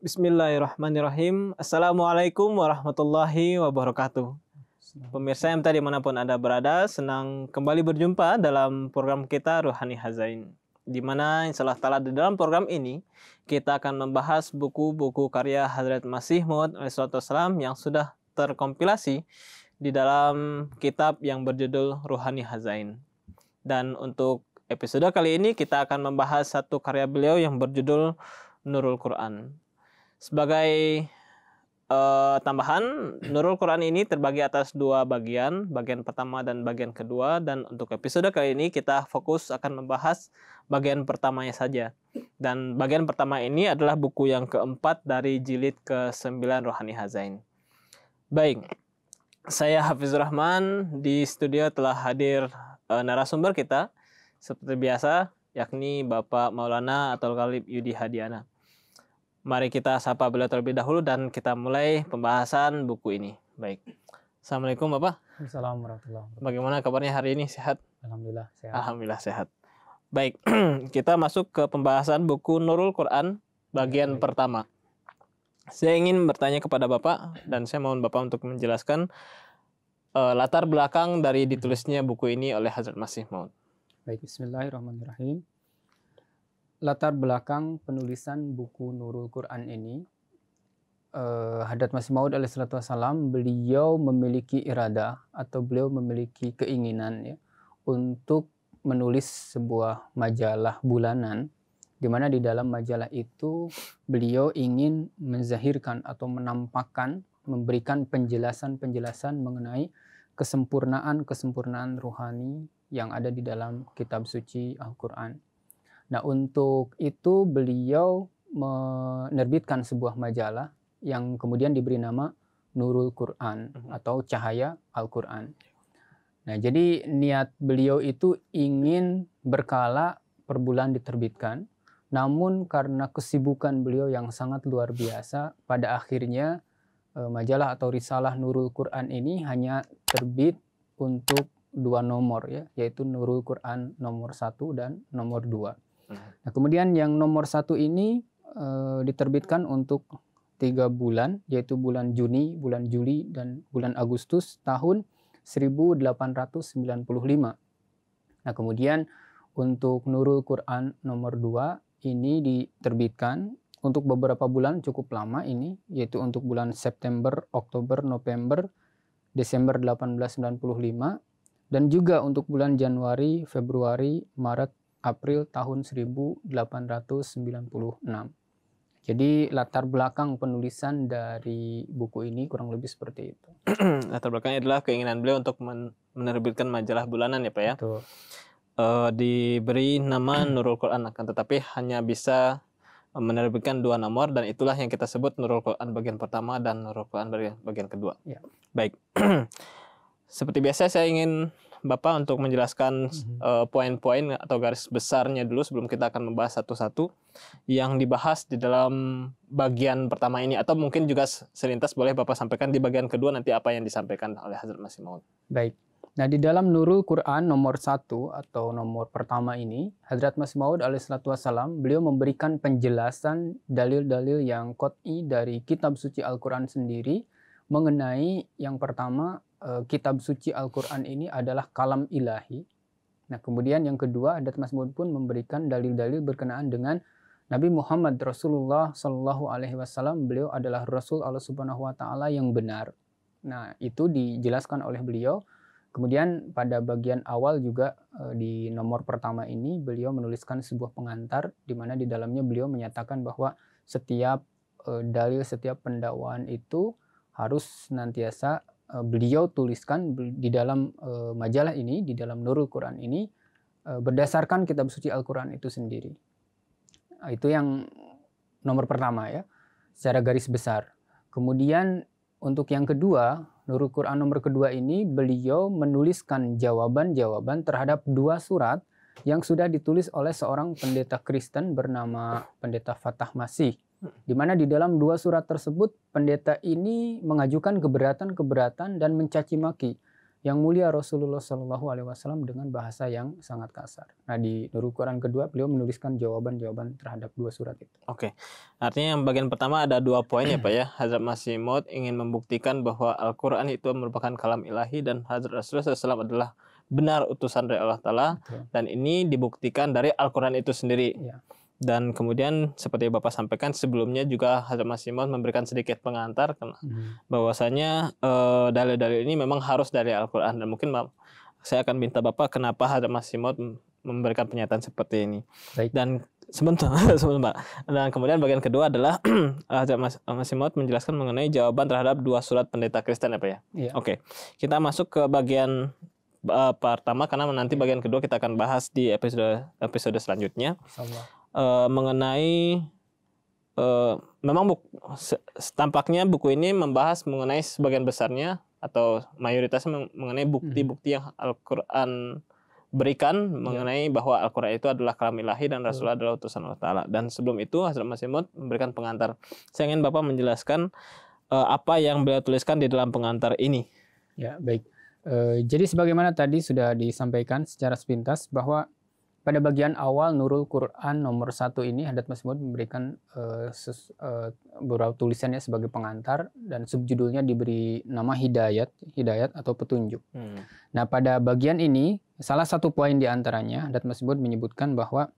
Bismillahirrahmanirrahim. Assalamualaikum warahmatullahi wabarakatuh. Pemirsa yang tadi dimanapun Anda berada, senang kembali berjumpa dalam program kita Ruhani Hazain. Di mana insya Allah ta'ala di dalam program ini, kita akan membahas buku-buku karya Hadrat Masih Maud alaihissalam yang sudah terkompilasi di dalam kitab yang berjudul Ruhani Hazain. Dan untuk episode kali ini, kita akan membahas satu karya beliau yang berjudul Nurul Quran. Sebagai tambahan, Nurul Quran ini terbagi atas dua bagian pertama dan bagian kedua. Dan untuk episode kali ini kita fokus akan membahas bagian pertamanya saja. Dan bagian pertama ini adalah buku yang keempat dari jilid ke-9 Ruhani Hazain. Baik, saya Hafizur Rahman, di studio telah hadir narasumber kita seperti biasa, yakni Bapak Maulana Atul Ghalib Yudi Hadiana. Mari kita sapa beliau terlebih dahulu dan kita mulai pembahasan buku ini. Baik. Assalamualaikum Bapak. Assalamualaikum warahmatullahi wabarakatuh. Bagaimana kabarnya hari ini? Sehat? Alhamdulillah sehat. Alhamdulillah sehat. Baik, kita masuk ke pembahasan buku Nurul Quran bagian pertama. Saya ingin bertanya kepada Bapak dan saya mohon Bapak untuk menjelaskan latar belakang dari ditulisnya buku ini oleh Hadrat Masih Maud. Baik, bismillahirrahmanirrahim. Latar belakang penulisan buku Nurul Quran ini, Hadrat Masih Maud alaihissalam, beliau memiliki iradah atau beliau memiliki keinginan ya, untuk menulis sebuah majalah bulanan, di mana di dalam majalah itu beliau ingin menzahirkan atau menampakkan, memberikan penjelasan-penjelasan mengenai kesempurnaan rohani yang ada di dalam kitab suci Al-Quran. Nah, untuk itu beliau menerbitkan sebuah majalah yang kemudian diberi nama Nurul Quran atau Cahaya Al-Quran. Nah, jadi niat beliau itu ingin berkala per bulan diterbitkan, namun karena kesibukan beliau yang sangat luar biasa, pada akhirnya majalah atau risalah Nurul Quran ini hanya terbit untuk dua nomor ya, yaitu Nurul Quran nomor 1 dan nomor 2. Nah, kemudian yang nomor 1 ini diterbitkan untuk 3 bulan, yaitu bulan Juni, bulan Juli, dan bulan Agustus tahun 1895. Nah, kemudian untuk Nurul Quran nomor 2 ini diterbitkan untuk beberapa bulan cukup lama ini, yaitu untuk bulan September, Oktober, November, Desember 1895, dan juga untuk bulan Januari, Februari, Maret, April tahun 1896. Jadi latar belakang penulisan dari buku ini kurang lebih seperti itu. Latar belakangnya adalah keinginan beliau untuk menerbitkan majalah bulanan ya Pak ya. Betul. Diberi nama Nurul Quran, akan tetapi hanya bisa menerbitkan 2 nomor, dan itulah yang kita sebut Nurul Quran bagian pertama dan Nurul Quran bagian kedua. Ya. Baik. Seperti biasa saya ingin Bapak untuk menjelaskan poin-poin atau garis besarnya dulu sebelum kita akan membahas satu-satu yang dibahas di dalam bagian pertama ini, atau mungkin juga selintas boleh Bapak sampaikan di bagian kedua nanti apa yang disampaikan oleh Hadrat Masih Maud. Baik. Nah, di dalam Nurul Quran nomor 1 atau nomor pertama ini, Hadrat Masih Maud alaihissalam, beliau memberikan penjelasan dalil-dalil yang qat'i dari kitab suci Al-Quran sendiri mengenai yang pertama, kitab suci Al-Quran ini adalah kalam ilahi. Nah, kemudian yang kedua, Hadrat Masih Maud pun memberikan dalil-dalil berkenaan dengan Nabi Muhammad Rasulullah Shallallahu Alaihi Wasallam. Beliau adalah Rasul Allah Subhanahu Wa Taala yang benar. Nah, itu dijelaskan oleh beliau. Kemudian pada bagian awal juga di nomor pertama ini beliau menuliskan sebuah pengantar di mana di dalamnya beliau menyatakan bahwa setiap dalil, setiap pendakwaan itu harus senantiasa beliau tuliskan di dalam majalah ini, di dalam Nurul Quran ini, berdasarkan kitab suci Al-Quran itu sendiri. Itu yang nomor pertama ya, secara garis besar. Kemudian untuk yang kedua, Nurul Quran nomor kedua ini beliau menuliskan jawaban-jawaban terhadap 2 surat yang sudah ditulis oleh seorang pendeta Kristen bernama Pendeta Fatah Masih. Di mana di dalam 2 surat tersebut pendeta ini mengajukan keberatan-keberatan dan mencaci maki Yang Mulia Rasulullah Shallallahu Alaihi Wasallam dengan bahasa yang sangat kasar. Nah, di Nurul Quran kedua beliau menuliskan jawaban-jawaban terhadap 2 surat itu. Oke. Artinya yang bagian pertama ada 2 poin ya Pak ya. Hazrat Masih Maud ingin membuktikan bahwa Al-Quran itu merupakan kalam ilahi dan Hazrat Rasulullah SAW adalah benar utusan dari Allah Ta'ala. Betul. Dan ini dibuktikan dari Al-Quran itu sendiri. Ya. Dan kemudian seperti Bapak sampaikan sebelumnya juga Hazrat Masih Maud memberikan sedikit pengantar bahwasanya dalil-dalil ini memang harus dari Al-Quran. Dan mungkin saya akan minta Bapak kenapa Hazrat Masih Maud memberikan pernyataan seperti ini. Baik. Dan sebentar Pak. Dan kemudian bagian kedua adalah Hazrat Masih Maud menjelaskan mengenai jawaban terhadap 2 surat pendeta Kristen ya Pak ya. Ya. Oke. Kita masuk ke bagian pertama karena nanti bagian kedua kita akan bahas di episode selanjutnya. Insyaallah. Mengenai memang tampaknya buku ini membahas mengenai sebagian besarnya atau mayoritasnya mengenai bukti-bukti yang Al-Quran berikan mengenai bahwa Al-Quran itu adalah kalam ilahi dan Rasulullah adalah utusan Allah Ta'ala. Dan sebelum itu Hazrat Masih Maud memberikan pengantar. Saya ingin Bapak menjelaskan apa yang beliau tuliskan di dalam pengantar ini. Ya, baik. Jadi sebagaimana tadi sudah disampaikan secara sepintas bahwa pada bagian awal Nurul Quran nomor 1 ini Hazrat Masih Maud memberikan beberapa tulisannya sebagai pengantar dan subjudulnya diberi nama hidayat atau petunjuk. Nah, pada bagian ini salah satu poin di antaranya Hazrat Masih Maud menyebutkan bahwa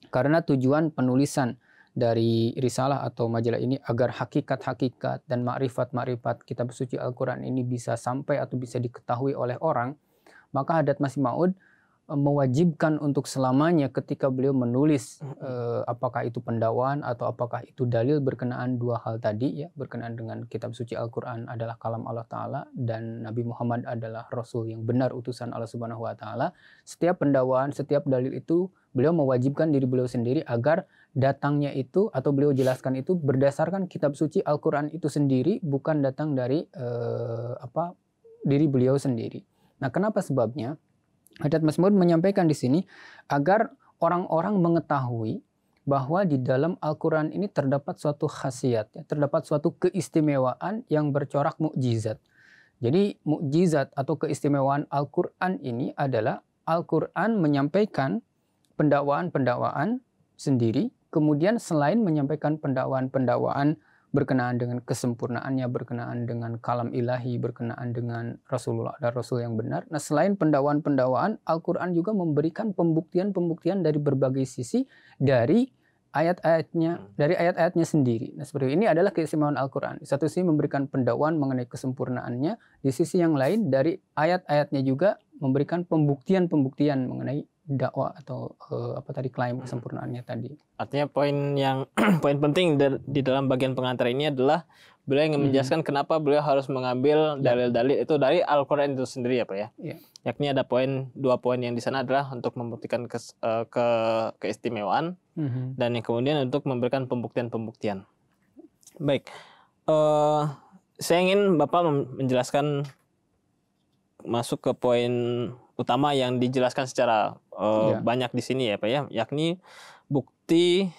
karena tujuan penulisan dari risalah atau majalah ini agar hakikat-hakikat dan makrifat-makrifat kitab suci Al-Quran ini bisa sampai atau bisa diketahui oleh orang, maka Hazrat Masih Maud mewajibkan untuk selamanya ketika beliau menulis apakah itu pendakwaan atau apakah itu dalil berkenaan 2 hal tadi ya, berkenaan dengan kitab suci Al-Quran adalah kalam Allah Ta'ala dan Nabi Muhammad adalah Rasul yang benar utusan Allah Subhanahu Wa Ta'ala. Setiap pendakwaan, setiap dalil itu beliau mewajibkan diri beliau sendiri agar datangnya itu atau beliau jelaskan itu berdasarkan kitab suci Al-Quran itu sendiri, bukan datang dari diri beliau sendiri. Nah, kenapa sebabnya? Hazrat Masih Maud menyampaikan di sini agar orang-orang mengetahui bahwa di dalam Al-Quran ini terdapat suatu khasiat, ya, terdapat suatu keistimewaan yang bercorak mukjizat. Jadi mukjizat atau keistimewaan Al-Quran ini adalah Al-Quran menyampaikan pendakwaan-pendakwaan sendiri, kemudian selain menyampaikan pendakwaan-pendakwaan berkenaan dengan kesempurnaannya, berkenaan dengan kalam ilahi, berkenaan dengan Rasulullah dan Rasul yang benar. Nah, selain pendakwaan-pendakwaan, Al-Quran juga memberikan pembuktian-pembuktian dari berbagai sisi dari ayat-ayatnya sendiri. Nah, seperti ini adalah keistimewaan Al-Quran. Di satu sisi memberikan pendakwaan mengenai kesempurnaannya, di sisi yang lain dari ayat-ayatnya juga memberikan pembuktian-pembuktian mengenai dakwah atau klaim kesempurnaannya tadi. Artinya poin penting di dalam bagian pengantar ini adalah beliau ingin menjelaskan kenapa beliau harus mengambil dalil-dalil itu dari Al-Quran itu sendiri ya Pak ya. Yakni ada 2 poin yang di sana adalah untuk membuktikan keistimewaan dan yang kemudian untuk memberikan pembuktian-pembuktian. Baik, saya ingin Bapak menjelaskan masuk ke poin utama yang dijelaskan secara banyak di sini ya Pak ya, yakni bukti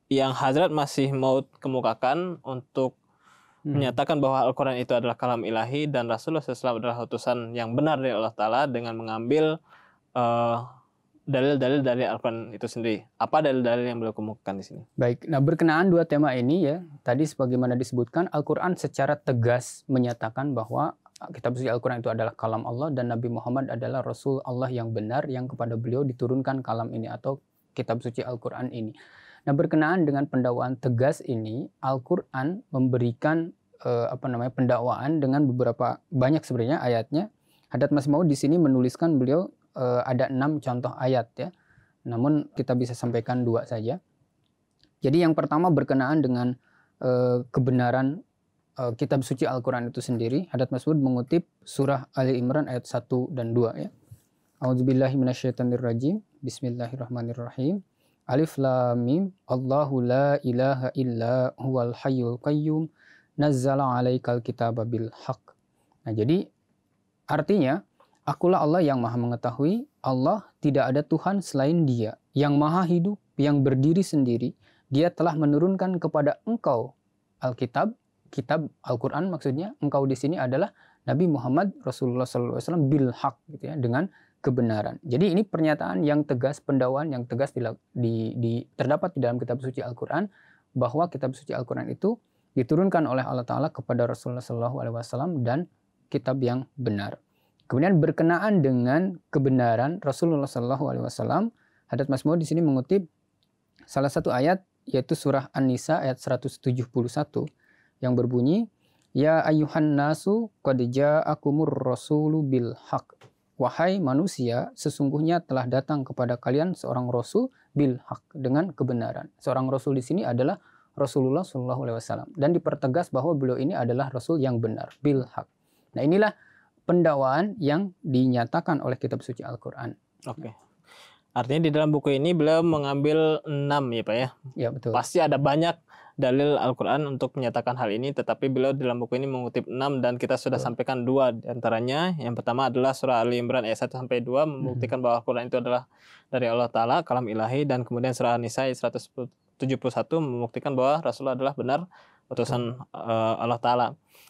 yang Hazrat Masih Maud kemukakan untuk menyatakan bahwa Al-Quran itu adalah kalam ilahi dan Rasulullah SAW adalah utusan yang benar dari Allah Ta'ala dengan mengambil dalil-dalil dari Al-Quran itu sendiri. Apa dalil-dalil yang beliau kemukakan di sini? Baik, nah berkenaan 2 tema ini ya, tadi sebagaimana disebutkan Al-Quran secara tegas menyatakan bahwa kitab suci Al-Quran itu adalah kalam Allah dan Nabi Muhammad adalah Rasul Allah yang benar yang kepada beliau diturunkan kalam ini atau kitab suci Al-Quran ini. Nah, berkenaan dengan pendakwaan tegas ini, Al-Quran memberikan pendakwaan dengan banyak sebenarnya ayatnya. Hazrat Masih Maud di sini menuliskan beliau ada 6 contoh ayat ya. Namun kita bisa sampaikan 2 saja. Jadi yang pertama berkenaan dengan kebenaran kitab suci Al-Quran itu sendiri. Hazrat Masih Maud mengutip surah Ali Imran ayat 1 dan 2 ya. A'udzubillahi minasyaitonirrajim. Bismillahirrahmanirrahim. Alif lam mim. Allahu la ilaha illa huwal hayyul qayyum. Nazzala 'alaikal kitaba bil haqq. Nah, jadi artinya akulah Allah yang Maha mengetahui. Allah tidak ada Tuhan selain Dia, yang Maha hidup, yang berdiri sendiri. Dia telah menurunkan kepada engkau Alkitab, kitab Al-Quran maksudnya. Engkau di sini adalah Nabi Muhammad Rasulullah SAW bil haq gitu ya, dengan kebenaran. Jadi ini pernyataan yang tegas, pendakwaan yang tegas terdapat di dalam kitab suci Al-Quran, bahwa kitab suci Al-Quran itu diturunkan oleh Allah Ta'ala kepada Rasulullah SAW dan kitab yang benar. Kemudian berkenaan dengan kebenaran Rasulullah SAW, Hadrat Masih Maud di sini mengutip salah satu ayat, yaitu surah An-Nisa ayat 171 yang berbunyi, Ya ayyuhan nasu qad ja'akumur rasulu bil haq. Wahai manusia, sesungguhnya telah datang kepada kalian seorang rasul bil haq, dengan kebenaran. Seorang rasul di sini adalah Rasulullah SAW, dan dipertegas bahwa beliau ini adalah rasul yang benar, bil haq. Nah, inilah pendakwaan yang dinyatakan oleh kitab suci Al-Quran. Oke. Artinya di dalam buku ini beliau mengambil 6 ya Pak ya? Ya, betul. Pasti ada banyak dalil Al-Quran untuk menyatakan hal ini, tetapi beliau dalam buku ini mengutip 6 dan kita sudah sampaikan 2 diantaranya. Yang pertama adalah surah Ali Imran ayat 1-2 membuktikan bahwa Al-Quran itu adalah dari Allah Ta'ala, kalam ilahi, dan kemudian surah An-Nisa ayat 171 membuktikan bahwa Rasulullah adalah benar utusan Allah Ta'ala.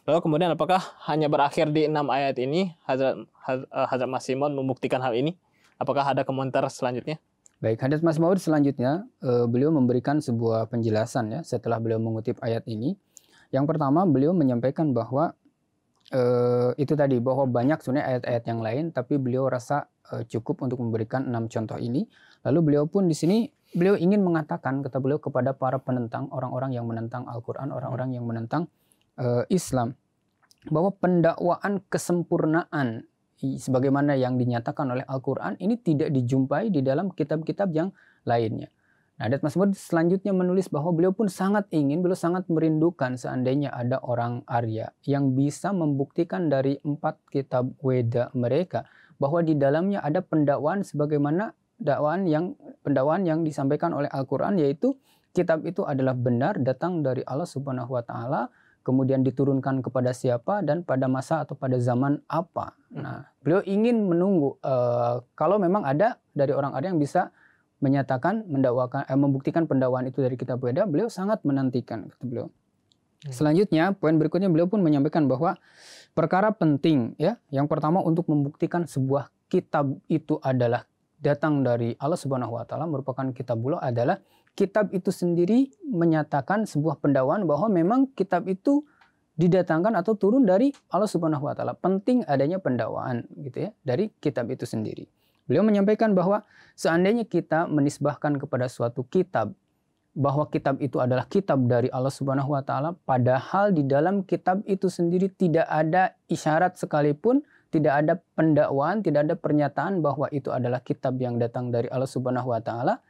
Lalu kemudian apakah hanya berakhir di 6 ayat ini? Hadrat Masih Maud membuktikan hal ini? Apakah ada komentar selanjutnya? Baik, Hadrat Masih Maud selanjutnya beliau memberikan sebuah penjelasan ya setelah beliau mengutip ayat ini. Yang pertama, beliau menyampaikan bahwa itu tadi, bahwa banyak sebenarnya ayat-ayat yang lain, tapi beliau rasa cukup untuk memberikan 6 contoh ini. Lalu beliau pun di sini beliau ingin mengatakan, kata beliau, kepada para penentang, orang-orang yang menentang Al-Quran, orang-orang yang menentang Islam, bahwa pendakwaan kesempurnaan sebagaimana yang dinyatakan oleh Al-Quran ini tidak dijumpai di dalam kitab-kitab yang lainnya. Nah, Hadrat Masih Maud selanjutnya menulis bahwa beliau pun sangat ingin, beliau sangat merindukan seandainya ada orang Arya yang bisa membuktikan dari 4 kitab Weda mereka bahwa di dalamnya ada pendakwaan sebagaimana pendakwaan yang disampaikan oleh Al-Quran, yaitu kitab itu adalah benar, datang dari Allah Subhanahu wa Ta'ala, kemudian diturunkan kepada siapa dan pada masa atau pada zaman apa. Nah, beliau ingin menunggu kalau memang ada dari orang Arya yang bisa menyatakan, membuktikan pendakwaan itu dari kitab Weda, beliau sangat menantikan, kata beliau. Selanjutnya, poin berikutnya beliau pun menyampaikan bahwa perkara penting ya, yang pertama untuk membuktikan sebuah kitab itu adalah datang dari Allah Subhanahu wa Ta'ala, merupakan kitabullah, adalah kitab itu sendiri menyatakan sebuah pendakwaan bahwa memang kitab itu didatangkan atau turun dari Allah Subhanahu wa Ta'ala. Penting adanya pendakwaan gitu ya dari kitab itu sendiri. Beliau menyampaikan bahwa seandainya kita menisbahkan kepada suatu kitab bahwa kitab itu adalah kitab dari Allah Subhanahu wa Ta'ala, padahal di dalam kitab itu sendiri tidak ada isyarat sekalipun, tidak ada pendakwaan, tidak ada pernyataan bahwa itu adalah kitab yang datang dari Allah Subhanahu wa Ta'ala.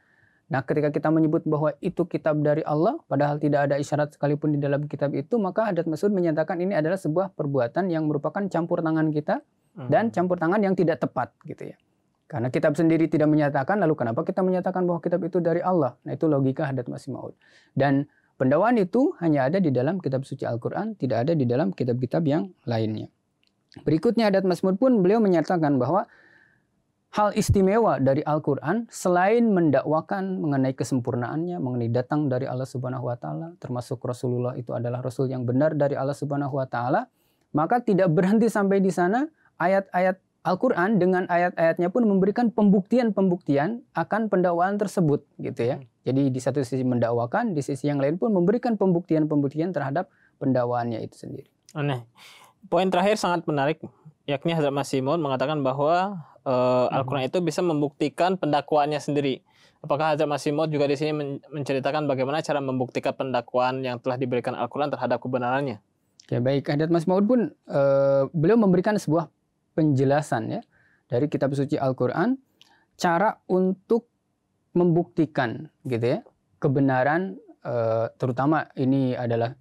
Nah, ketika kita menyebut bahwa itu kitab dari Allah, padahal tidak ada isyarat sekalipun di dalam kitab itu, maka Hadrat Masih Maud menyatakan ini adalah sebuah perbuatan yang merupakan campur tangan kita dan campur tangan yang tidak tepat gitu ya. Karena kitab sendiri tidak menyatakan, lalu kenapa kita menyatakan bahwa kitab itu dari Allah? Nah, itu logika Hadrat Masih Maud. Dan pendakwaan itu hanya ada di dalam kitab suci Al-Quran, tidak ada di dalam kitab-kitab yang lainnya. Berikutnya Hadrat Masih Maud pun beliau menyatakan bahwa hal istimewa dari Al-Quran selain mendakwakan mengenai kesempurnaannya, mengenai datang dari Allah Subhanahu wa Ta'ala, termasuk Rasulullah itu adalah Rasul yang benar dari Allah Subhanahu wa Ta'ala, maka tidak berhenti sampai di sana. Ayat-ayat Al-Quran dengan ayat-ayatnya pun memberikan pembuktian-pembuktian akan pendakwaan tersebut gitu ya. Jadi di satu sisi mendakwakan, di sisi yang lain pun memberikan pembuktian-pembuktian terhadap pendakwaannya itu sendiri. Poin terakhir sangat menarik, yakni Hadrat Masih Maud mengatakan bahwa Al-Quran itu bisa membuktikan pendakwaannya sendiri. Apakah Hadrat Masih Maud juga di sini menceritakan bagaimana cara membuktikan pendakwaan yang telah diberikan Al-Quran terhadap kebenarannya? Ya, baik, Hadrat Masih Maud pun beliau memberikan sebuah penjelasan ya dari kitab suci Al-Quran, cara untuk membuktikan gitu ya kebenaran, terutama ini adalah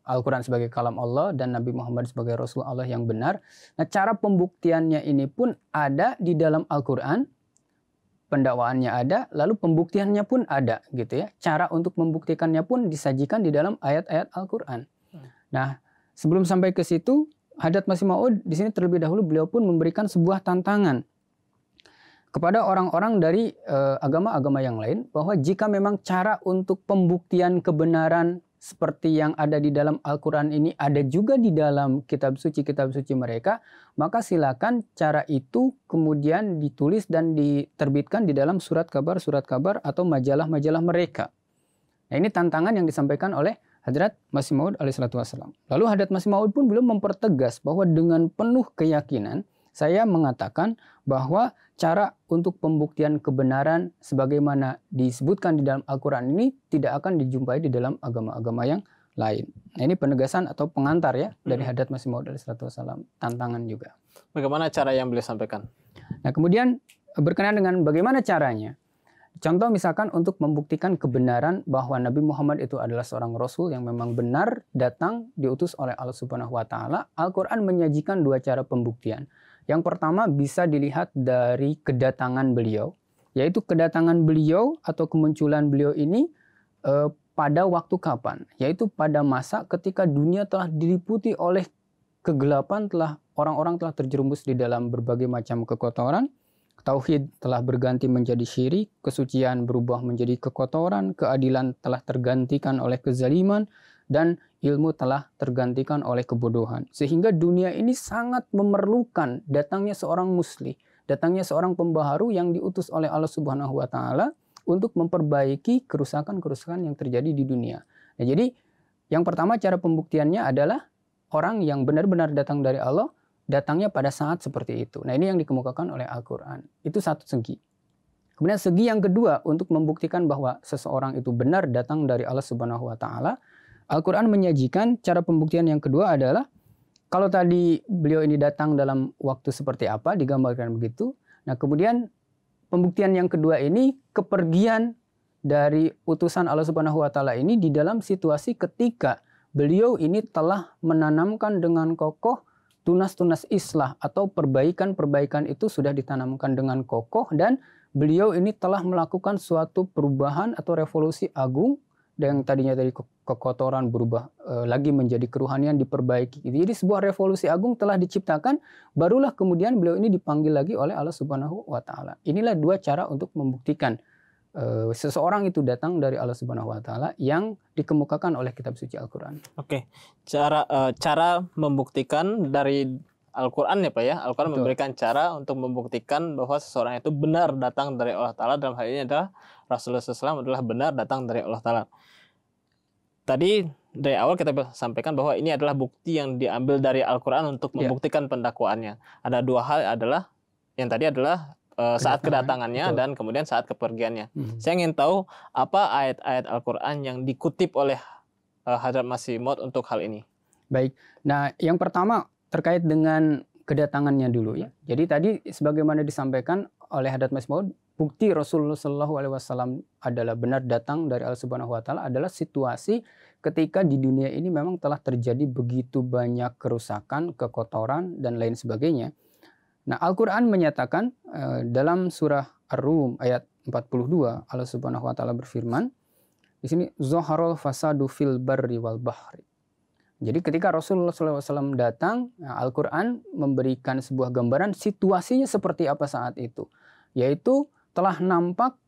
Al-Quran sebagai kalam Allah dan Nabi Muhammad sebagai Rasul Allah yang benar. Nah, cara pembuktiannya ini pun ada di dalam Al-Quran, pendakwaannya ada, lalu pembuktiannya pun ada gitu ya. Cara untuk membuktikannya pun disajikan di dalam ayat-ayat Al-Quran. Nah, sebelum sampai ke situ, Hadrat Masih Maud di sini terlebih dahulu beliau pun memberikan sebuah tantangan kepada orang-orang dari agama-agama yang lain, bahwa jika memang cara untuk pembuktian kebenaran seperti yang ada di dalam Al-Quran ini ada juga di dalam kitab suci mereka, maka silakan cara itu kemudian ditulis dan diterbitkan di dalam surat kabar atau majalah-majalah mereka. Nah, ini tantangan yang disampaikan oleh Hadrat Masih Maud alaihissalatu wassalam. Lalu Hadrat Masih Maud pun belum mempertegas bahwa dengan penuh keyakinan saya mengatakan bahwa cara untuk pembuktian kebenaran sebagaimana disebutkan di dalam Al-Quran ini tidak akan dijumpai di dalam agama-agama yang lain. Nah, ini penegasan atau pengantar ya dari Hadrat Masih Maud alaihissalatu wassalam. Tantangan juga. Bagaimana cara yang beliau sampaikan? Nah, kemudian berkenaan dengan bagaimana caranya. Contoh misalkan untuk membuktikan kebenaran bahwa Nabi Muhammad itu adalah seorang Rasul yang memang benar datang diutus oleh Allah Subhanahu wa Ta'ala. Al-Quran menyajikan dua cara pembuktian. Yang pertama bisa dilihat dari kedatangan beliau, yaitu kedatangan beliau atau kemunculan beliau ini pada waktu kapan, yaitu pada masa ketika dunia telah diliputi oleh kegelapan, orang-orang telah terjerumus di dalam berbagai macam kekotoran. Tauhid telah berganti menjadi syirik, kesucian berubah menjadi kekotoran, keadilan telah tergantikan oleh kezaliman, dan ilmu telah tergantikan oleh kebodohan. Sehingga dunia ini sangat memerlukan datangnya seorang muslih, datangnya seorang pembaharu yang diutus oleh Allah Subhanahu wa Ta'ala untuk memperbaiki kerusakan-kerusakan yang terjadi di dunia. Nah, jadi yang pertama cara pembuktiannya adalah orang yang benar-benar datang dari Allah datangnya pada saat seperti itu. Nah, ini yang dikemukakan oleh Al-Quran. Itu satu segi. Kemudian segi yang kedua untuk membuktikan bahwa seseorang itu benar datang dari Allah Subhanahu wa Ta'ala, Al-Quran menyajikan cara pembuktian yang kedua adalah kalau tadi beliau ini datang dalam waktu seperti apa, digambarkan begitu. Nah, kemudian pembuktian yang kedua ini kepergian dari utusan Allah Subhanahu wa Ta'ala ini di dalam situasi ketika beliau ini telah menanamkan dengan kokoh tunas-tunas islah atau perbaikan-perbaikan itu sudah ditanamkan dengan kokoh dan beliau ini telah melakukan suatu perubahan atau revolusi agung yang tadinya dari kekotoran berubah lagi menjadi keruhanian diperbaiki. Jadi sebuah revolusi agung telah diciptakan, barulah kemudian beliau ini dipanggil lagi oleh Allah Subhanahu wa Ta'ala. Inilah dua cara untuk membuktikan seseorang itu datang dari Allah Subhanahu wa Ta'ala yang dikemukakan oleh kitab suci Al-Quran. Oke. Cara membuktikan dari Al-Quran ya Pak ya. Al-Quran memberikan cara untuk membuktikan bahwa seseorang itu benar datang dari Allah Ta'ala. Dalam hal ini adalah Rasulullah SAW adalah benar datang dari Allah Ta'ala. Tadi dari awal kita sampaikan bahwa ini adalah bukti yang diambil dari Al-Quran untuk membuktikan pendakwaannya. Ada dua hal adalah yang tadi adalah saat kedatangannya dan kemudian saat kepergiannya. Saya ingin tahu apa ayat-ayat Al-Quran yang dikutip oleh Hadrat Masih Maud untuk hal ini. Baik. Nah, yang pertama terkait dengan kedatangannya dulu ya. Jadi tadi sebagaimana disampaikan oleh Hadrat Masih Maud, bukti Rasulullah SAW adalah benar datang dari Allah Subhanahu wa Ta'ala adalah situasi ketika di dunia ini memang telah terjadi begitu banyak kerusakan, kekotoran dan lain sebagainya. Nah, Al-Quran menyatakan dalam surah Ar-Rum ayat 42 Allah Subhanahu wa Ta'ala berfirman di sini zaharul fasadu fil barri wal bahri. Jadi ketika Rasulullah SAW datang, Al-Quran memberikan sebuah gambaran situasinya seperti apa saat itu, yaitu telah nampak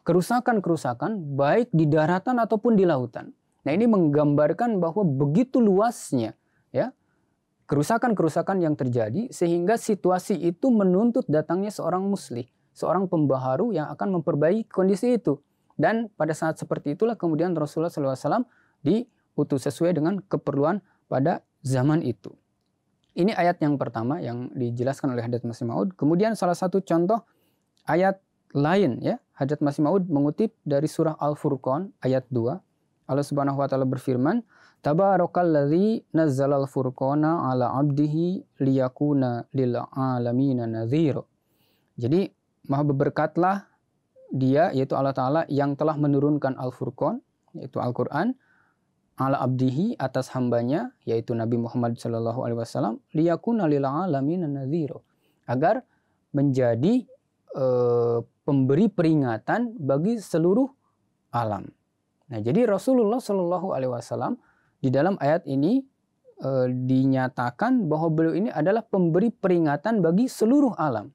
kerusakan-kerusakan baik di daratan ataupun di lautan. Nah, ini menggambarkan bahwa begitu luasnya ya kerusakan-kerusakan yang terjadi sehingga situasi itu menuntut datangnya seorang muslih, seorang pembaharu yang akan memperbaiki kondisi itu. Dan pada saat seperti itulah kemudian Rasulullah SAW diutus sesuai dengan keperluan pada zaman itu. Ini ayat yang pertama yang dijelaskan oleh Hadrat Masih Maud. Kemudian salah satu contoh ayat lain ya, Hadrat Masih Maud mengutip dari surah Al-Furqan ayat 2. Allah Subhanahu wa Ta'ala berfirman, Tabarakalladzi nazzalal furqana ala abdihi liyakuna lil alamina nadhira. Jadi maha berberkatlah dia yaitu Allah Ta'ala yang telah menurunkan Al-Furqan yaitu Al-Quran ala abdihi atas hambanya yaitu Nabi Muhammad SAW liyakuna lil alamina nadhira agar menjadi pemberi peringatan bagi seluruh alam. Nah, jadi Rasulullah SAW di dalam ayat ini dinyatakan bahwa beliau ini adalah pemberi peringatan bagi seluruh alam.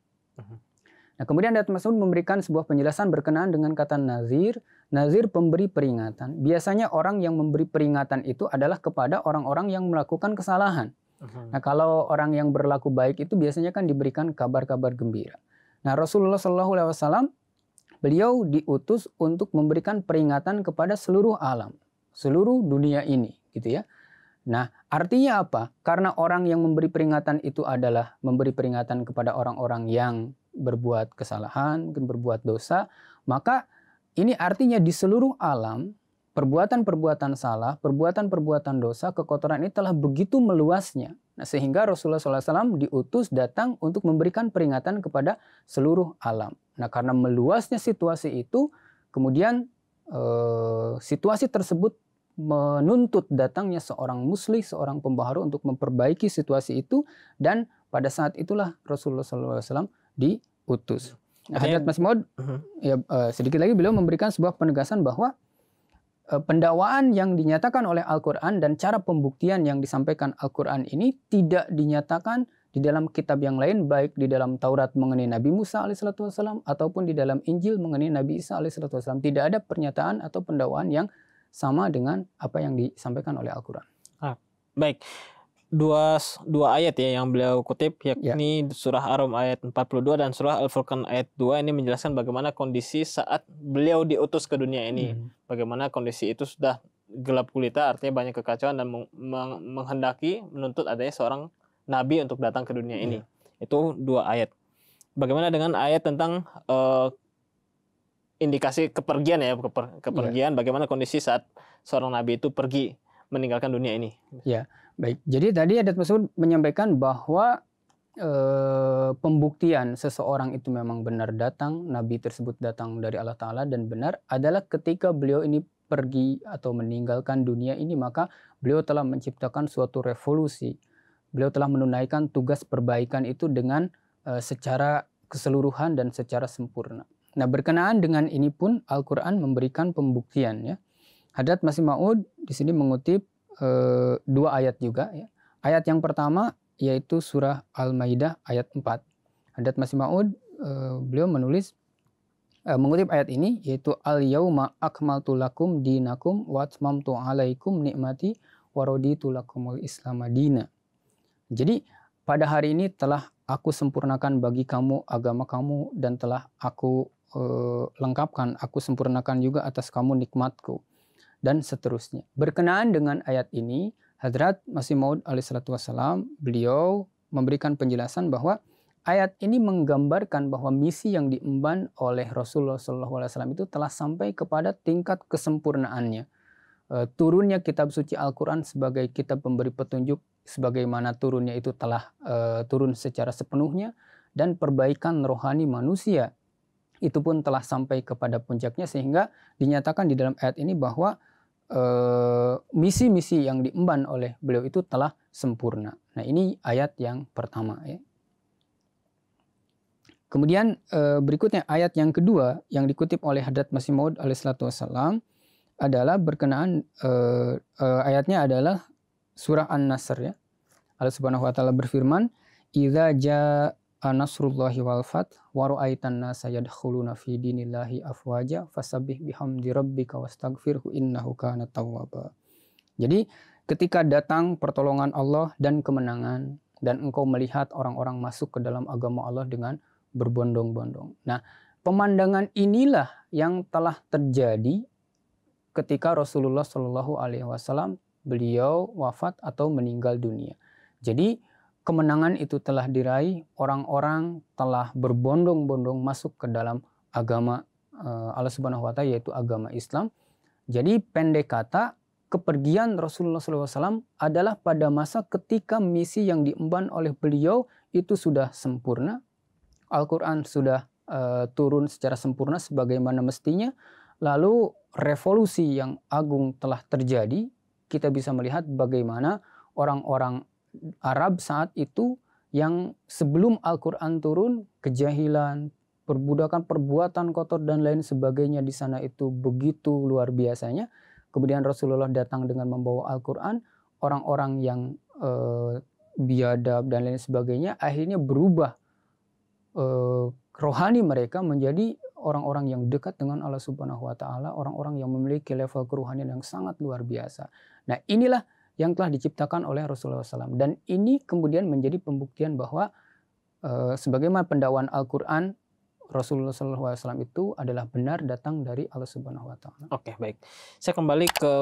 Nah, kemudian Hadrat Mas'ud memberikan sebuah penjelasan berkenaan dengan kata nazir. Nazir pemberi peringatan. Biasanya orang yang memberi peringatan itu adalah kepada orang-orang yang melakukan kesalahan. Nah, kalau orang yang berlaku baik itu biasanya kan diberikan kabar-kabar gembira. Nah, Rasulullah SAW beliau diutus untuk memberikan peringatan kepada seluruh alam, seluruh dunia ini, gitu ya. Nah, artinya apa? Karena orang yang memberi peringatan itu adalah memberi peringatan kepada orang-orang yang berbuat kesalahan, berbuat dosa, maka ini artinya di seluruh alam perbuatan-perbuatan salah, perbuatan-perbuatan dosa, kekotoran ini telah begitu meluasnya. Nah, sehingga Rasulullah SAW diutus datang untuk memberikan peringatan kepada seluruh alam. Nah, karena meluasnya situasi itu, kemudian situasi tersebut menuntut datangnya seorang muslih, seorang pembaharu untuk memperbaiki situasi itu, dan pada saat itulah Rasulullah SAW diutus. Nah, Hadrat Masih Maud, sedikit lagi beliau memberikan sebuah penegasan bahwa pendakwaan yang dinyatakan oleh Al-Quran dan cara pembuktian yang disampaikan Al-Quran ini tidak dinyatakan di dalam kitab yang lain, baik di dalam Taurat mengenai Nabi Musa alaihissalam ataupun di dalam Injil mengenai Nabi Isa alaihissalam. Tidak ada pernyataan atau pendakwaan yang sama dengan apa yang disampaikan oleh Al-Quran. Baik, dua ayat ya yang beliau kutip, yakni surah Ar-Rum ayat 42 dan surah Al-Furqan ayat 2, ini menjelaskan bagaimana kondisi saat beliau diutus ke dunia ini. Bagaimana kondisi itu sudah gelap gulita, artinya banyak kekacauan dan menghendaki menuntut adanya seorang nabi untuk datang ke dunia ini. Itu dua ayat. Bagaimana dengan ayat tentang indikasi kepergian ya, kepergian, bagaimana kondisi saat seorang nabi itu pergi meninggalkan dunia ini? Ya, baik. Jadi tadi Hadrat Mas'ud menyampaikan bahwa pembuktian seseorang itu memang benar datang, nabi tersebut datang dari Allah Ta'ala dan benar, adalah ketika beliau ini pergi atau meninggalkan dunia ini, maka beliau telah menciptakan suatu revolusi. Beliau telah menunaikan tugas perbaikan itu dengan secara keseluruhan dan secara sempurna. Nah, berkenaan dengan ini pun Al-Quran memberikan pembuktian ya. Hadrat Masih Maud di sini mengutip dua ayat juga ya. Ayat yang pertama yaitu surah Al-Maidah ayat 4. Hadrat Masih Maud beliau mengutip ayat ini yaitu al-yauma akmaltu lakum dinakum wa atmamtu alaikum nikmati wa raditu lakumul islam madina. Jadi pada hari ini telah aku sempurnakan bagi kamu agama kamu dan telah aku lengkapkan, aku sempurnakan juga atas kamu nikmatku, dan seterusnya. Berkenaan dengan ayat ini, Hadrat Masih Maud alaihissalam beliau memberikan penjelasan bahwa ayat ini menggambarkan bahwa misi yang diemban oleh Rasulullah SAW itu telah sampai kepada tingkat kesempurnaannya. Turunnya kitab suci Al-Quran sebagai kitab pemberi petunjuk, sebagaimana turunnya itu telah turun secara sepenuhnya, dan perbaikan rohani manusia itu pun telah sampai kepada puncaknya, sehingga dinyatakan di dalam ayat ini bahwa misi-misi yang diemban oleh beliau itu telah sempurna. Nah, ini ayat yang pertama ya. Kemudian berikutnya ayat yang kedua yang dikutip oleh Hadrat Masih Maud alaihissalam adalah berkenaan ayatnya adalah surah An-Nasr ya. Allah Subhanahu wa taala berfirman, "Idza jaa nasrullahi wal fath wa ra'aitan nasa yadkhuluna fi dinillahi afwaja fasabbih bihamdi rabbika wastaghfirhu innahu kana tawwaba." Jadi ketika datang pertolongan Allah dan kemenangan dan engkau melihat orang-orang masuk ke dalam agama Allah dengan berbondong-bondong. Nah, pemandangan inilah yang telah terjadi ketika Rasulullah Shallallahu Alaihi Wasallam beliau wafat atau meninggal dunia. Jadi kemenangan itu telah diraih, orang-orang telah berbondong-bondong masuk ke dalam agama Allah Subhanahu wa taala, yaitu agama Islam. Jadi pendek kata, kepergian Rasulullah SAW adalah pada masa ketika misi yang diemban oleh beliau itu sudah sempurna. Al-Quran sudah turun secara sempurna sebagaimana mestinya. Lalu revolusi yang agung telah terjadi. Kita bisa melihat bagaimana orang-orang Arab saat itu yang sebelum Al-Quran turun, kejahilan, perbudakan, perbuatan kotor dan lain sebagainya di sana itu begitu luar biasanya. Kemudian Rasulullah datang dengan membawa Al-Quran, orang-orang yang biadab dan lain sebagainya akhirnya berubah rohani mereka menjadi orang-orang yang dekat dengan Allah Subhanahu wa taala, orang-orang yang memiliki level kerohanian yang sangat luar biasa. Nah, inilah yang telah diciptakan oleh Rasulullah SAW, dan ini kemudian menjadi pembuktian bahwa sebagaimana pendakwaan Al-Qur'an, Rasulullah SAW itu adalah benar datang dari Allah Subhanahu wa taala. Oke, baik. Saya kembali ke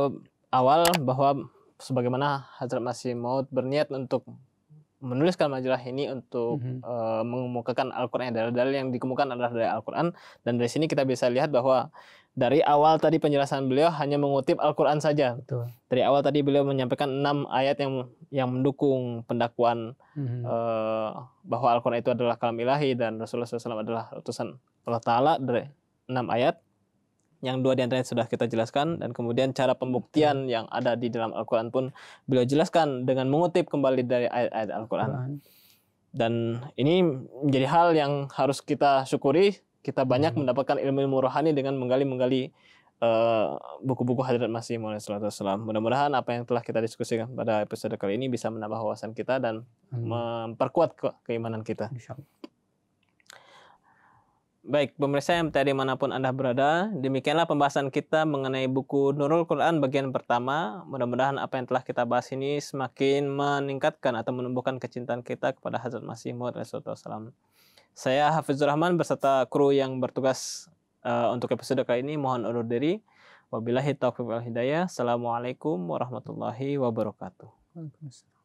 awal bahwa sebagaimana Hazrat Masih Maud berniat untuk menuliskan majalah ini untuk mengemukakan Al-Quran, dalil-dalil yang dikemukakan adalah dari Al-Quran, dan dari sini kita bisa lihat bahwa dari awal tadi penjelasan beliau hanya mengutip Al-Quran saja. Betul. Dari awal tadi beliau menyampaikan 6 ayat yang mendukung pendakwaan bahwa Al-Quran itu adalah kalam ilahi dan Rasulullah SAW adalah utusan Allah Ta'ala, dari 6 ayat. Yang 2 diantaranya sudah kita jelaskan, dan kemudian cara pembuktian yang ada di dalam Al-Quran pun beliau jelaskan dengan mengutip kembali dari ayat-ayat Al-Quran. Dan ini menjadi hal yang harus kita syukuri. Kita banyak mendapatkan ilmu rohani dengan menggali buku-buku Hadrat Masih Maud SAW. Mudah-mudahan apa yang telah kita diskusikan pada episode kali ini bisa menambah wawasan kita dan memperkuat keimanan kita. Insyaallah. Baik, pemirsa yang dari manapun Anda berada, demikianlah pembahasan kita mengenai buku Nurul Quran bagian pertama. Mudah-mudahan apa yang telah kita bahas ini semakin meningkatkan atau menumbuhkan kecintaan kita kepada Hazrat Masih Maud SAW. Saya Hafizur Rahman beserta kru yang bertugas untuk episode kali ini mohon undur diri. Wabillahi taufiq wal hidayah. Assalamualaikum warahmatullahi wabarakatuh. Waalaikumsalam.